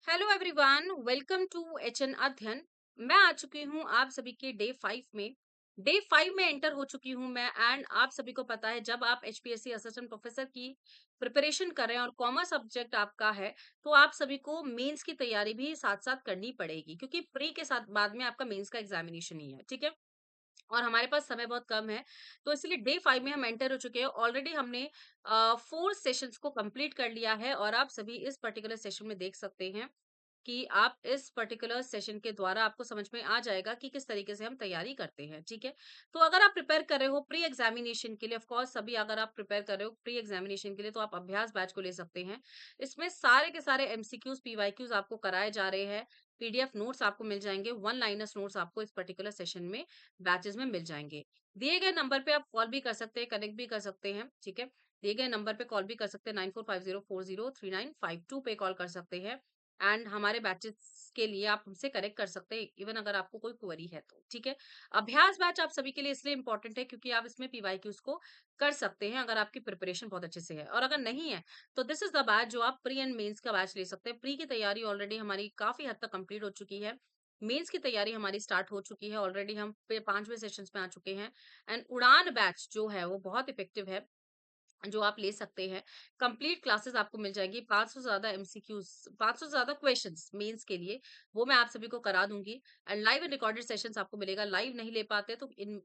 Hello everyone, welcome to HN अध्ययन। मैं आ चुकी हूँ आप सभी के डे 5 में एंटर हो चुकी हूँ मैं। एंड आप सभी को पता है, जब आप एचपीएससी असिस्टेंट प्रोफेसर की प्रिपरेशन कर रहे हैं और कॉमर्स सब्जेक्ट आपका है, तो आप सभी को मेंस की तैयारी भी साथ साथ करनी पड़ेगी, क्योंकि प्री के साथ बाद में आपका मेंस का एग्जामिनेशन ही है। ठीक है, और हमारे पास समय बहुत कम है, तो इसलिए डे 5 में हम एंटर हो चुके हैं। ऑलरेडी हमने 4 सेशंस को कंप्लीट कर लिया है, और आप सभी इस पर्टिकुलर सेशन में देख सकते हैं कि आप इस पर्टिकुलर सेशन के द्वारा आपको समझ में आ जाएगा कि किस तरीके से हम तैयारी करते हैं। ठीक है, तो अगर आप प्रिपेयर कर रहे हो प्री एग्जामिनेशन के लिए, ऑफ कोर्स सभी अगर आप प्रिपेयर कर रहे हो प्री एग्जामिनेशन के लिए, तो आप अभ्यास बैच को ले सकते हैं। इसमें सारे के सारे एमसीक्यूज पीवाईक्यूज आपको कराए जा रहे हैं। पीडीएफ नोट्स आपको मिल जाएंगे, वन लाइनर्स नोट्स आपको इस पर्टिकुलर सेशन में बैचेस में मिल जाएंगे। दिए गए नंबर पे आप कॉल भी कर सकते हैं, कनेक्ट भी कर सकते हैं। ठीक है, दिए गए नंबर पे कॉल भी कर सकते हैं, 9450403952 पे कॉल कर सकते हैं। एंड हमारे बैचेस के लिए आप हमसे कनेक्ट कर सकते हैं, इवन अगर आपको कोई क्वेरी है तो। ठीक है, अभ्यास बैच आप सभी के लिए इसलिए इंपॉर्टेंट है क्योंकि आप इसमें पीवाईक्यूज को कर सकते हैं अगर आपकी प्रिपरेशन बहुत अच्छे से है, और अगर नहीं है तो दिस इज द बैच जो आप प्री एंड मेंस का बैच ले सकते हैं। प्री की तैयारी ऑलरेडी हमारी काफी हद तक कंप्लीट हो चुकी है, मेंस की तैयारी हमारी स्टार्ट हो चुकी है। ऑलरेडी हम 5वें सेशंस में आ चुके हैं। एंड उड़ान बैच जो है वो बहुत इफेक्टिव है, जो आप ले सकते हैं। कंप्लीट क्लासेस आपको मिल जाएगी, 500 से ज्यादा एमसीक्यूज, 500 से ज्यादा क्वेश्चंस मेंस के लिए, वो मैं आप सभी को करा दूंगी। And live and recorded sessions आपको मिलेगा। लाइव नहीं ले पाते तो इन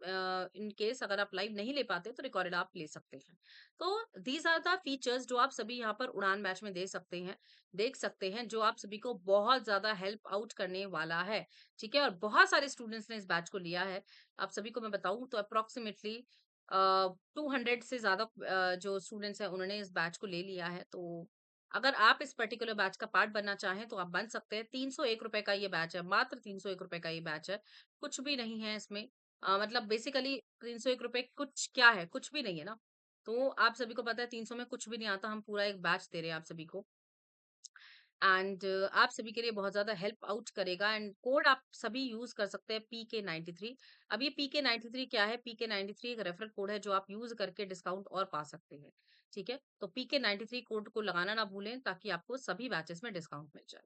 केस अगर आप लाइव नहीं ले पाते तो रिकॉर्डेड आप ले सकते हैं। तो दीज आर द फीचर्स जो आप सभी यहाँ पर उड़ान बैच में दे सकते हैं, देख सकते हैं, जो आप सभी को बहुत ज्यादा हेल्प आउट करने वाला है। ठीक है, और बहुत सारे स्टूडेंट्स ने इस बैच को लिया है। आप सभी को मैं बताऊं तो अप्रोक्सीमेटली 200 से ज्यादा जो स्टूडेंट्स हैं उन्होंने इस बैच को ले लिया है। तो अगर आप इस पर्टिकुलर बैच का पार्ट बनना चाहें तो आप बन सकते हैं। 301 रुपए का ये बैच है, मात्र 301 रुपए का ये बैच है। कुछ भी नहीं है इसमें। मतलब बेसिकली 301 रुपए कुछ क्या है, कुछ भी नहीं है ना। तो आप सभी को पता है 300 में कुछ भी नहीं आता, हम पूरा एक बैच दे रहे हैं आप सभी को। एंड आप सभी के लिए बहुत ज़्यादा हेल्प आउट करेगा। एंड कोड आप सभी यूज़ कर सकते हैं, PK93। अब ये PK93 क्या है? PK93 एक रेफरल कोड है जो आप यूज़ करके डिस्काउंट और पा सकते हैं। ठीक है? तो PK93 कोड को लगाना ना भूलें, ताकि आपको सभी बैचेस में डिस्काउंट मिल जाए।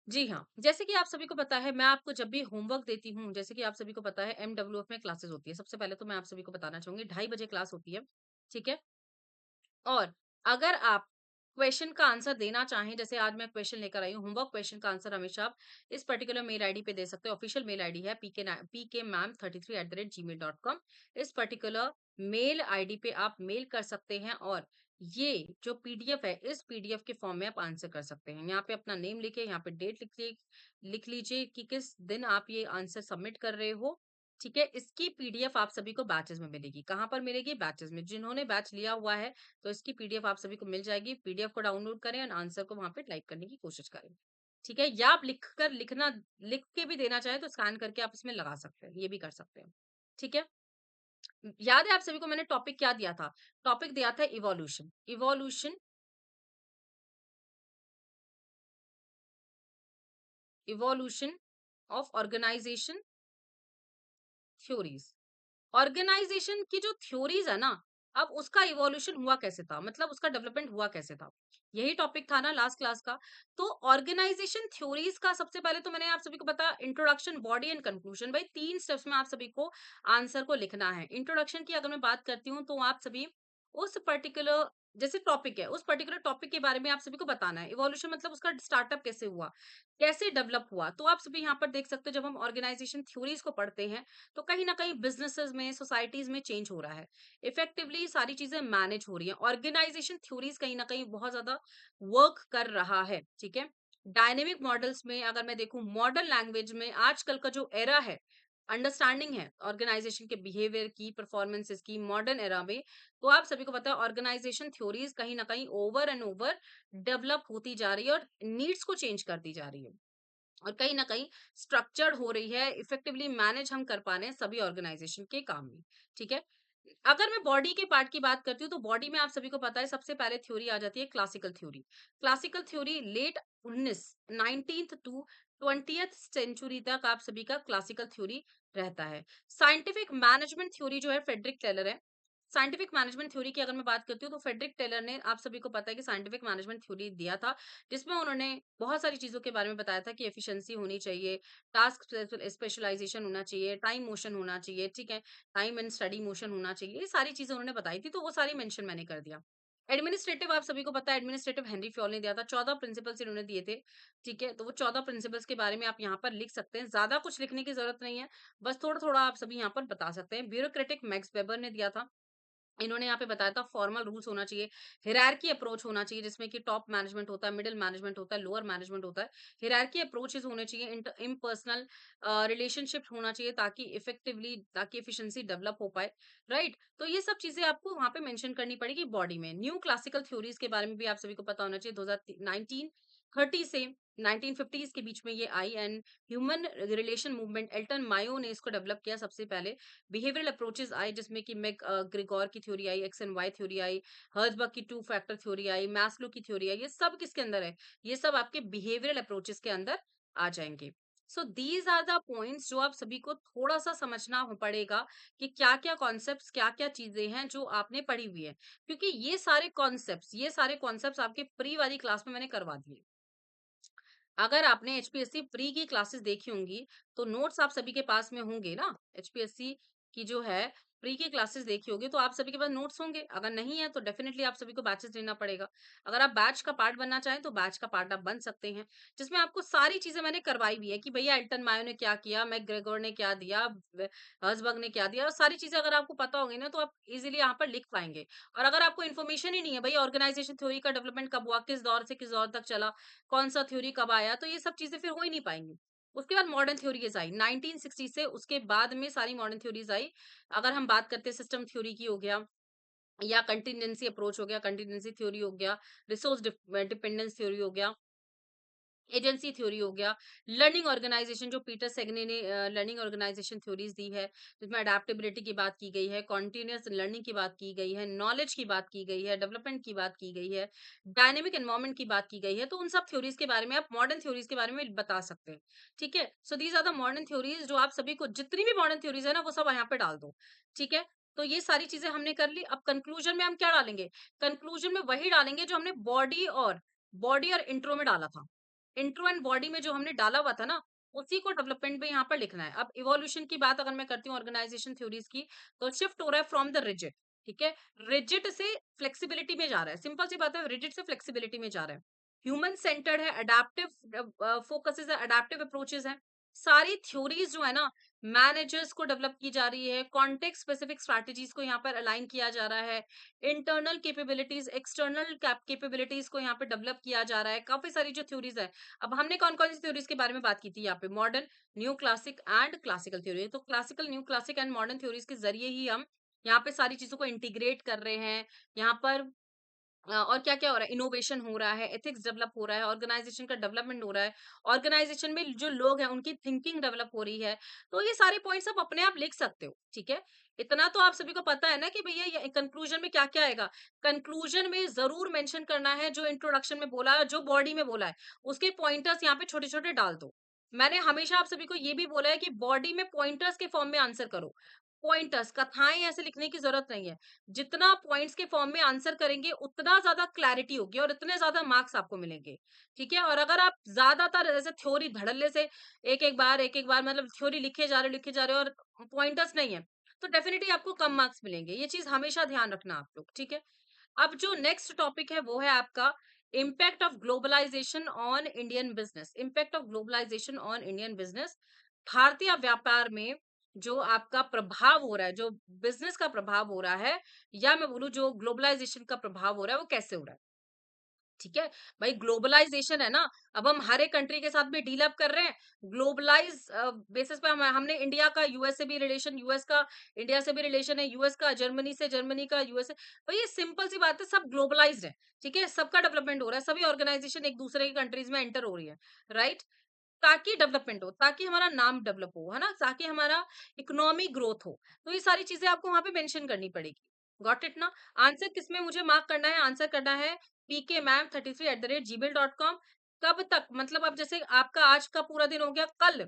जी हाँ, जैसे कि आप सभी को पता है, मैं आपको जब भी होमवर्क देती हूँ, जैसे कि आप सभी को पता है MWF में क्लासेस होती है। सबसे पहले तो मैं आप सभी को बताना चाहूँगी, 2:30 बजे क्लास होती है। ठीक है? और अगर आप क्वेश्चन का आंसर देना चाहें, जैसे आज मैं क्वेश्चन लेकर आई हूँ, होमवर्क क्वेश्चन का आंसर हमेशा आप इस पर्टिकुलर मेल आईडी पे दे सकते हैं। ऑफिशियल मेल आईडी है pkmam33@gmail.com। इस पर्टिकुलर मेल आईडी पे आप मेल कर सकते हैं, और ये जो पीडीएफ है, इस पीडीएफ के फॉर्म में आप आंसर कर सकते हैं। यहाँ पे अपना नेम लिखे, यहाँ पे डेट लिख लीजिए कि किस दिन आप ये आंसर सबमिट कर रहे हो। ठीक है, इसकी पीडीएफ आप सभी को बैचेस में मिलेगी। कहाँ पर मिलेगी? बैचेस में। जिन्होंने बैच लिया हुआ है तो इसकी पीडीएफ आप सभी को मिल जाएगी। पीडीएफ को डाउनलोड करें और आंसर को वहां पे टाइप करने की कोशिश करें। ठीक है, या आप लिख के भी देना चाहें तो स्कैन करके आप इसमें लगा सकते हैं, ये भी कर सकते हैं। ठीक है, याद है आप सभी को मैंने टॉपिक क्या दिया था? टॉपिक दिया था evolution. Evolution of organization theories. Organization की जो थ्योरीज है ना, अब उसका इवोल्यूशन हुआ कैसे था, मतलब उसका डेवलपमेंट हुआ कैसे था, यही टॉपिक था ना लास्ट क्लास का। तो ऑर्गेनाइजेशन थ्योरीज का सबसे पहले तो मैंने आप सभी को बताया इंट्रोडक्शन, बॉडी एंड कंक्लूजन। भाई 3 स्टेप्स में आप सभी को आंसर को लिखना है। इंट्रोडक्शन की अगर मैं बात करती हूँ तो आप सभी उस पर्टिकुलर, जैसे टॉपिक है, उस पर्टिकुलर टॉपिक के बारे में आप सभी को बताना है। इवोल्यूशन मतलब उसका स्टार्टअप कैसे हुआ, कैसे डेवलप हुआ। तो आप सभी यहाँ पर देख सकते हो, जब हम ऑर्गेनाइजेशन थ्योरीज को पढ़ते हैं तो कहीं ना कहीं बिजनेसेस में, सोसाइटीज में चेंज हो रहा है। इफेक्टिवली सारी चीजें मैनेज हो रही हैं। ऑर्गेनाइजेशन थ्योरीज कहीं ना कहीं बहुत ज्यादा वर्क कर रहा है। ठीक है, डायनेमिक मॉडल्स में अगर मैं देखूं, मॉडर्न लैंग्वेज में आजकल का जो एरा है, अंडरस्टैंडिंग है ऑर्गेनाइजेशन के बिहेवियर की, परफॉर्मेंसेस की, मॉडर्न एरा में, तो आप सभी को पता है ऑर्गेनाइजेशन थ्योरीज कहीं ना कहीं ओवर एंड ओवर डेवलप होती जा रही है, और नीड्स को चेंज करती जा रही है, और कहीं ना कहीं स्ट्रक्चर्ड हो रही है। इफेक्टिवली मैनेज हम कर पा रहे हैं सभी ऑर्गेनाइजेशन के काम में। ठीक है, अगर मैं बॉडी के पार्ट की बात करती हूँ तो बॉडी में आप सभी को पता है सबसे पहले थ्योरी आ जाती है classical theory. Classical theory late 19 19th to 20th century तक आप सभी का क्लासिकल थ्योरी रहता है। साइंटिफिक मैनेजमेंट थ्योरी जो है फ्रेडरिक टेलर है। साइंटिफिक मैनेजमेंट थ्योरी की अगर मैं बात करती हूँ तो फ्रेडरिक टेलर ने, आप सभी को पता है कि साइंटिफिक मैनेजमेंट थ्योरी दिया था, जिसमें उन्होंने बहुत सारी चीज़ों के बारे में बताया था कि एफिशिएंसी होनी चाहिए, टास्क स्पेशलाइजेशन होना चाहिए, टाइम मोशन होना चाहिए, ठीक है? टाइम एंड स्टडी मोशन होना चाहिए, ये सारी चीज़ें उन्होंने बताई थी, तो वो सारी मेंशन मैंने कर दिया। एडमिनिस्ट्रेटिव आप सभी को पता है, एडमिनिस्ट्रेटिव हेनरी फ्योल ने दिया था, 14 प्रिंसिपल्स इन्होंने दिए थे, ठीक है? तो वो 14 प्रिंसिपल्स के बारे में आप यहाँ पर लिख सकते हैं, ज़्यादा कुछ लिखने की ज़रूरत नहीं है, बस थोड़ा-थोड़ा आप सभी यहाँ पर बता सकते हैं। ब्यूरोक्रेटिक मैक्स वेबर ने दिया था, इन्होंने यहाँ पे बताया था फॉर्मल रूल्स होना चाहिए, हायरार्की अप्रोच होना चाहिए जिसमें कि टॉप मैनेजमेंट होता है, मिडल मैनेजमेंट होता है, लोअर मैनेजमेंट होता है। हायरार्की अप्रोचेस होने चाहिए, इम्पर्सनल रिलेशनशिप होना चाहिए ताकि एफिशिएंसी डेवलप हो पाए, राइट? तो ये सब चीज़ें आपको वहाँ पे मेंशन करनी पड़ेगी बॉडी में। न्यू क्लासिकल थ्योरीज़ के बारे में भी आप सभी को पता होना चाहिए, 1930 से 1950s के बीच में ये आई, and human relation movement Elton Mayo ने इसको डेवलप किया सबसे पहले। बिहेवियरल अप्रोचेस आए जिसमें कि ग्रेगोर की थ्योरी आई, एक्स एंड वाई थ्योरी आई, हर्ज़बर्ग की टू फैक्टर थ्योरी आई, मैस्लो की थ्योरी आई, ये सब किसके अंदर है? ये सब आपके बिहेवियरल अप्रोचेस के अंदर आ जाएँगे। सो दीज़ आर द पॉइंट्स जो आप सभी को थोड़ा-सा समझना पड़ेगा कि क्या-क्या कॉन्सेप्ट्स, क्या-क्या चीज़ें हैं जो आपने पढ़ी हुई है। क्योंकि ये सारे कॉन्सेप्ट्स आपके प्री वाली क्लास में मैंने करवा दिए। अगर आपने एचपीएससी प्री की क्लासेस देखी होंगी, तो नोट्स आप सभी के पास में होंगे ना? एचपीएससी की जो है प्री की क्लासेस देखी होगी, तो आप सभी के पास नोट्स होंगे। अगर नहीं है, तो डेफिनिटली आप सभी को बैचेस लेना पड़ेगा। अगर आप बैच का पार्ट बनना चाहें, तो बैच का पार्ट आप बन सकते हैं, जिसमें आपको सारी चीज़ें मैंने करवाई भी है कि भैया एल्टन मायो ने क्या किया, मैकग्रेगोर ने क्या दिया, हर्ज़बर्ग ने क्या दिया, और सारी चीज़ें अगर आपको पता होंगी ना, तो आप इज़िली यहाँ पर लिख पाएँगे। और अगर आपको इन्फॉर्मेशन ही नहीं है, भई ऑर्गेनाइज़ेशन थ्योरी का डेवलपमेंट कब हुआ, किस दौर से किस दौर तक चला, कौन-सा थ्योरी कब आया, तो ये सब चीज़ें फिर हो ही नहीं पाएँगी। उसके बाद मॉडर्न थ्योरीज़ आई, 1960 से उसके बाद में सारी मॉडर्न थ्योरीज़ आई। अगर हम बात करते हैं सिस्टम थ्योरी की हो गया, या कंटीजेंसी अप्रोच हो गया, कंटीजेंसी थ्योरी हो गया, रिसोर्स डिपेंडेंस थ्योरी हो गया, एजेंसी थ्योरी हो गया, लर्निंग ऑर्गेनाइजेशन जो पीटर सेगने ने लर्निंग ऑर्गेनाइजेशन थ्योरीज दी है, जिसमें अडैप्टेबिलिटी की बात की गई है, कॉन्टिन्यूअस लर्निंग की बात की गई है, नॉलेज की बात की गई है, डेवलपमेंट की बात की गई है, डायनेमिक एनवायरनमेंट की बात की गई है, तो उन सब थ्योरीज के बारे में आप मॉडर्न थ्योरीज के बारे में बता सकते हैं। ठीक है, so these are the modern theories, जो आप सभी को जितनी भी मॉडर्न थ्योरीज है ना, वो सब यहाँ पे डाल दो। ठीक है, तो ये सारी चीजें हमने कर ली। अब कंक्लूजन में हम क्या डालेंगे? कंक्लूजन में वही डालेंगे जो हमने बॉडी और इंट्रो में डाला था। इंट्रो एंड बॉडी में जो हमने डाला हुआ था ना, उसी को डेवलपमेंट में यहाँ पर लिखना है। अब इवोल्यूशन की बात अगर मैं करती हूँ ऑर्गेनाइजेशन थ्योरीज की, तो शिफ्ट हो रहा है फ्रॉम द रिजिड, ठीक है? रिजिड से फ्लेक्सिबिलिटी में जा रहा है। सिंपल सी बात है, रिजिड से फ्लेक्सिबिलिटी में जा रहा है। ह्यूमन सेंटर्ड है, अडैप्टिव फोकसेस है, अडैप्टिव अप्रोचेस हैं। सारी थ्योरीज जो है ना, मैनेजर्स को डेवलप की जा रही है, कॉन्टेक्स्ट स्पेसिफिक स्ट्रैटेजीज को यहाँ पर अलाइन किया जा रहा है, इंटरनल कैपेबिलिटीज, एक्सटर्नल कैपेबिलिटीज को यहाँ पे डेवलप किया जा रहा है। काफी सारी जो थ्योरीज है, अब हमने कौन-कौन सी थ्योरीज के बारे में बात की थी यहाँ पे? Modern, new classic and classical theory. तो classical, new classic and modern theories के जरिए ही हम यहाँ पे सारी चीजों को इंटीग्रेट कर रहे हैं। यहाँ पर और क्या-क्या हो रहा है? इनोवेशन हो रहा है, एथिक्स डेवलप हो रहा है, ऑर्गेनाइजेशन का डेवलपमेंट हो रहा है, ऑर्गेनाइजेशन में जो लोग हैं उनकी थिंकिंग डेवलप हो रही है। तो ये सारे पॉइंट्स आप अपने आप लिख सकते हो, ठीक है? इतना तो आप सभी को पता है ना कि भैया ये कंक्लूजन में क्या-क्या आएगा। कंक्लूजन में ज़रूर मेंशन करना है जो इंट्रोडक्शन में बोला है, जो बॉडी में बोला है, उसके पॉइंटर्स यहाँ पे छोटे-छोटे डाल दो। मैंने हमेशा आप सभी को ये भी बोला है कि बॉडी में पॉइंटर्स के फॉर्म में आंसर करो। पॉइंटर्स, कथाएँ ऐसे लिखने की ज़रूरत नहीं है। जितना पॉइंट्स के फॉर्म में आंसर करेंगे, उतना ज़्यादा क्लैरिटी होगी और इतने ज़्यादा मार्क्स आपको मिलेंगे, ठीक है? और अगर आप ज़्यादातर ऐसे थ्योरी धड़ल्ले से एक-एक बार मतलब थ्योरी लिखे जा रहे हो और पॉइंटर्स नहीं है, तो डेफिनिटली आपको कम मार्क्स मिलेंगे। ये चीज़ हमेशा ध्यान रखना आप लोग, ठीक है? अब जो नेक्स्ट टॉपिक है, वो है आपका impact of globalisation on Indian business. Impact of globalisation on Indian business, भारतीय व्यापार में जो आपका प्रभाव हो रहा है, जो बिज़नेस का प्रभाव हो रहा है, या मैं बोलूँ जो ग्लोबलाइजेशन का प्रभाव हो रहा है, वो कैसे हो रहा है? ठीक है? भाई ग्लोबलाइजेशन है ना, अब हम हर एक कंट्री के साथ भी डील अप कर रहे हैं। बेसिस पे हमने इंडिया का यूएस से भी रिलेशन, यूएस का इंडिया से भी रिलेशन है, यूएस का जर्मनी से, जर्मनी का यूएस से। भाई ये सिंपल सी बात है, सब ग्लोबलाइज्ड है, ठीक है? सबका डेवलपमेंट हो रहा है, सभी ऑर्गेनाइजेशन एक दूसरे की कंट्रीज में एंटर हो रही है, राइट? ताकि डेवलपमेंट हो, ताकि हमारा नाम डेवलप हो, है ना? ताकि हमारा इकोनॉमी ग्रोथ हो। तो ये सारी चीज़ें आपको वहाँ पे मेंशन करनी पड़ेगी। गॉट इट ना? आंसर किसमें मुझे मार्क करना है? आंसर करना है pkmam33@gmail.com। कब तक? मतलब अब जैसे आपका आज का पूरा दिन हो गया, कल,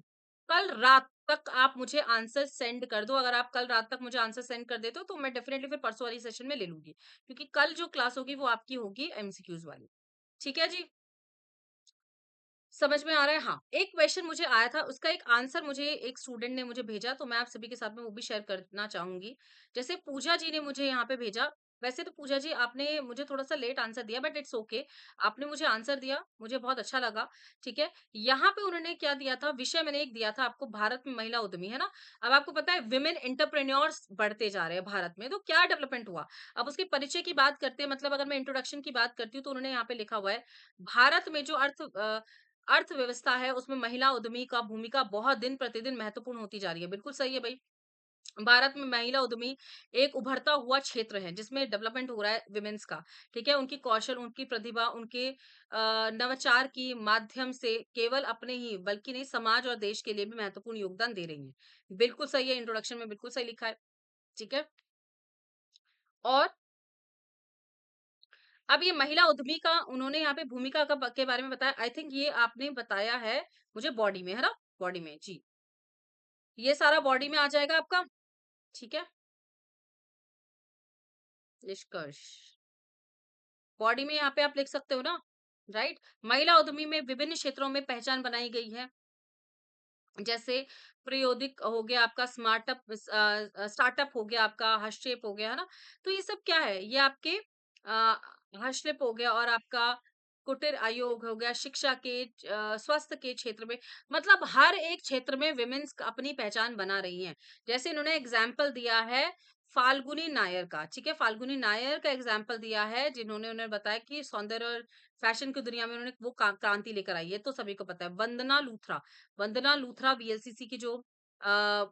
कल रात तक आप मुझे आंसर सेंड कर दो। अगर आप कल रात तक मुझे आंसर सेंड कर देते हो तो मैं डेफिनिटली फिर परसों वाली सेशन में ले लूँगी। क्योंकि कल जो क्लास होगी वो आपकी होगी एमसीक्यूज़ वाली। ठीक है जी? समझ में आ रहा है? हाँ, एक क्वेश्चन मुझे आया था, उसका एक आंसर मुझे एक स्टूडेंट ने मुझे भेजा, तो मैं आप सभी के साथ में वो भी शेयर करना चाहूँगी। जैसे पूजा जी ने मुझे यहाँ पे भेजा, वैसे तो पूजा जी आपने मुझे थोड़ा-सा लेट आंसर दिया बट इट्स ओके। आपने मुझे आंसर दिया, मुझे बहुत अच्छा लगा, ठीक है? यहाँ पे उन्होंने क्या दिया था, विषय मैंने एक दिया था आपको भारत में महिला उद्यमी, है ना? अब आपको पता है विमेन एंटरप्रेन्योर्स बढ़ते जा रहे हैं भारत में, तो क्या डेवलपमेंट हुआ? अब उसके परिचय की बात करते हैं मतलब अगर मैं इंट्रोडक्शन की बात करती हूँ, तो उन्होंने यहाँ पे लिखा हुआ है, भारत में जो अर्थव्यवस्था है उसमें महिला उद्यमी का भूमिका बहुत दिन प्रतिदिन महत्वपूर्ण होती जा रही है। बिल्कुल सही है भई। भारत में महिला उद्यमी एक उभरता हुआ क्षेत्र है जिसमें डेवलपमेंट हो रहा है वुमेन्स का, ठीक है? उनकी कौशल, उनकी प्रतिभा, उनके नवाचार की माध्यम से केवल अपने ही बल्कि नहीं समाज और देश के लिए भी महत्वपूर्ण योगदान दे रही हैं। बिल्कुल सही है, इंट्रोडक्शन में बिल्कुल सही लिखा है, ठीक है? और अब ये महिला उद्यमी का उन्होंने यहाँ पे भूमिका का के बारे में बताया। आई थिंक ये आपने बताया है मुझे बॉडी में, है ना? बॉडी में, जी। ये सारा बॉडी में आ जाएगा आपका, ठीक है? निष्कर्ष। बॉडी में यहाँ पे आप लिख सकते हो ना, राइट? महिला उद्यमी में विभिन्न क्षेत्रों में पहचान बनाई गई है। जैसे प्रायोगिक हो गया आपका स्टार्टअप हो गया आपका, हस्तशिल्प हो गया, है ना? तो ये सब क्या है? ये आपके हस्तशिल्प हो गया और आपका कुटीर आयोग हो गया, शिक्षा के स्वास्थ्य के क्षेत्र में मतलब हर एक क्षेत्र में वुमेन्स अपनी पहचान बना रही हैं। जैसे इन्होंने एग्ज़ाम्पल दिया है फाल्गुनी नायर का, ठीक है? फाल्गुनी नायर का एग्ज़ाम्पल दिया है जिन्होंने उन्हें बताया कि सौंदर्य और फैशन की दुनिया में उन्होंने वो क्रांति लेकर आई है, तो सभी को पता है। वंदना लूथरा वीएलसीसी की जो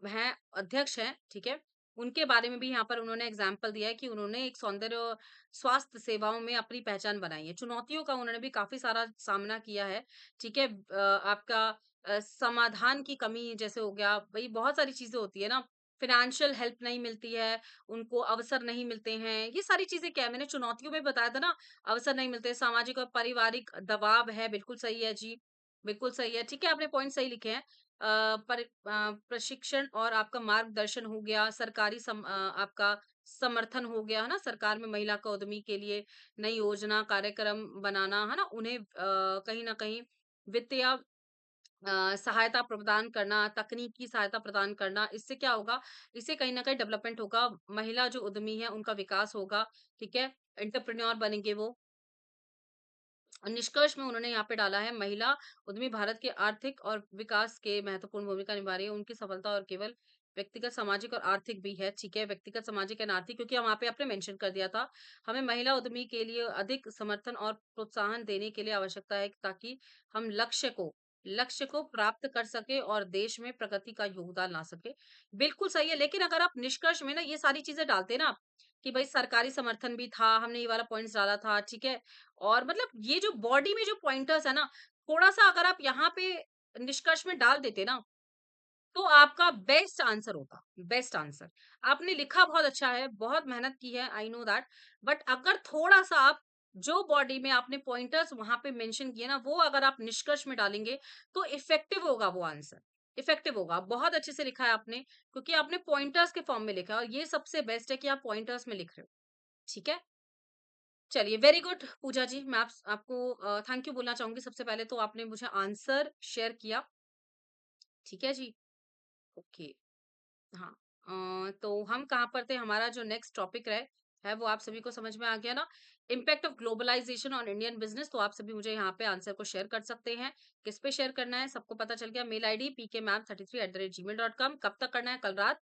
हैं अध्यक्ष हैं, ठीक है? उनके बारे में भी यहाँ पर उन्होंने एग्ज़ाम्पल दिया है कि उन्होंने एक सौंदर्य और स्वास्थ्य सेवाओं में अपनी पहचान बनाई है। चुनौतियों का उन्होंने भी काफ़ी सारा सामना किया है, ठीक है? आपका समाधान की कमी जैसे हो गया, भई बहुत सारी चीज़ें होती है ना, फ़ाइनेंशियल हेल्प नहीं मिलती है, उनको अवसर नहीं मिलते हैं, ये सारी चीज़ें क्या है मैंने चुनौतियों में बताया था ना, अवसर नहीं मिलते, सामाजिक और पारिवारिक दबाव है, बिल्कुल सही है जी। बिल्कुल सही है। ठीक है, आपने पॉइंट सही लिखे हैं। प्रशिक्षण और आपका मार्गदर्शन हो गया, आपका समर्थन हो गया, है ना? सरकार में महिला का उद्यमी के लिए नई योजना, कार्यक्रम बनाना, है ना? उन्हें कहीं न कहीं वित्तीय सहायता प्रदान करना, तकनीकी सहायता प्रदान करना, इससे क्या होगा? इससे कहीं न कहीं डेवलपमेंट होगा, महिला जो उद्यमी है, उनका विकास होगा, ठीक है? एंटरप्रेन्योर बनेंगे वो। निष्कर्ष में उन्होंने यहाँ पे डाला है महिला उद्यमी भारत के आर्थिक और विकास के महत्वपूर्ण भूमिका निभा रही है। उनकी सफलता और केवल व्यक्तिगत, सामाजिक और आर्थिक भी है। ठीक है, व्यक्तिगत, सामाजिक एंड आर्थिक क्योंकि वहाँ पे आपने मेंशन कर दिया था। हमें महिला उद्यमी के लिए अधिक समर्थन और प्रोत्साहन देने के लिए आवश्यकता है ताकि हम लक्ष्य को प्राप्त कर सके और देश में प्रगति का योगदान ला सके। बिल्कुल सही है, लेकिन अगर आप निष्कर्ष में ना ये सारी चीजें डालते ना कि भाई सरकारी समर्थन भी था, हमने ये वाला पॉइंट्स डाला था, ठीक है? और मतलब ये जो बॉडी में जो पॉइंटर्स है ना, थोड़ा-सा अगर आप यहाँ पे निष्कर्ष में डाल देते ना, तो आपका बेस्ट आंसर होता, बेस्ट आंसर। आपने लिखा बहुत अच्छा है, बहुत मेहनत की है, आई नो दैट बट अगर थोड़ा-सा आप जो बॉडी में आपने पॉइंटर्स वहाँ पे मेंशन किए ना, वो अगर आप निष्कर्ष में डालेंगे, तो इफेक्टिव होगा वो आंसर, इफेक्टिव होगा। बहुत अच्छे से लिखा है आपने, क्योंकि आपने पॉइंटर्स के फॉर्म में लिखा है और ये सबसे बेस्ट है कि आप पॉइंटर्स में लिख रहे हो, ठीक है? चलिए वेरी गुड पूजा जी, मैं आपको थैंक यू बोलना चाहूँगी सबसे पहले तो आपने मुझे आंसर शेयर किया, ठीक है जी? ओके, हाँ। तो हम कहाँ पर थे? हमारा जो नेक्स्ट टॉपिक है वो आप सभी को समझ में आ गया ना? Impact of globalisation on Indian business तो आप सभी मुझे यहाँ पे आंसर को शेयर कर सकते हैं। किस पे शेयर करना है? सबको पता चल गया मेल आईडी pkmam33@gmail.com कब तक करना है? कल रात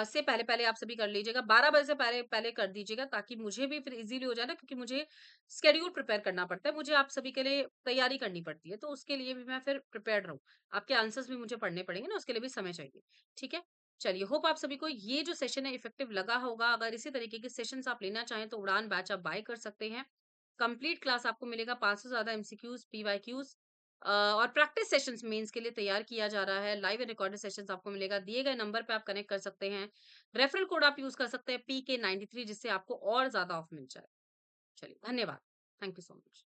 से पहले-पहले आप सभी कर लीजिएगा। 12 बजे से पहले-पहले कर दीजिएगा ताकि मुझे भी फिर ईज़िली हो जाए ना क्योंकि मुझे शेड्यूल प्रिपेयर करना पड़ता है। मुझे आप सभी के लिए तैयारी करनी पड़ती है, तो उसके लिए भी मैं फिर प्रिपेयर्ड रहूँ। आपके आंसर्स भी मुझे पढ़ने पड़ेंगे ना, उसके लिए भी समय चाहिए। ठीक है? चलिए होप आप सभी को ये जो सेशन है इफेक्टिव लगा होगा। अगर इसी तरीके के सेशंस आप लेना चाहें तो उड़ान बैच आप बाय कर सकते हैं। कंप्लीट क्लास आपको मिलेगा 500 से ज़्यादा एमसीक्यूज़, पीवाईक्यूज़ और प्रैक्टिस सेशंस मेंस के लिए तैयार किया जा रहा है। लाइव एंड रिकॉर्डेड सेशंस आपको मिलेगा। दिए गए नंबर पे आप कनेक्ट कर सकते हैं। रेफरल कोड आप यूज़ कर सकते हैं PK93 जिससे आपको और ज़्यादा ऑफ मिल जाए। चलिए धन्यवाद। Thank you so much.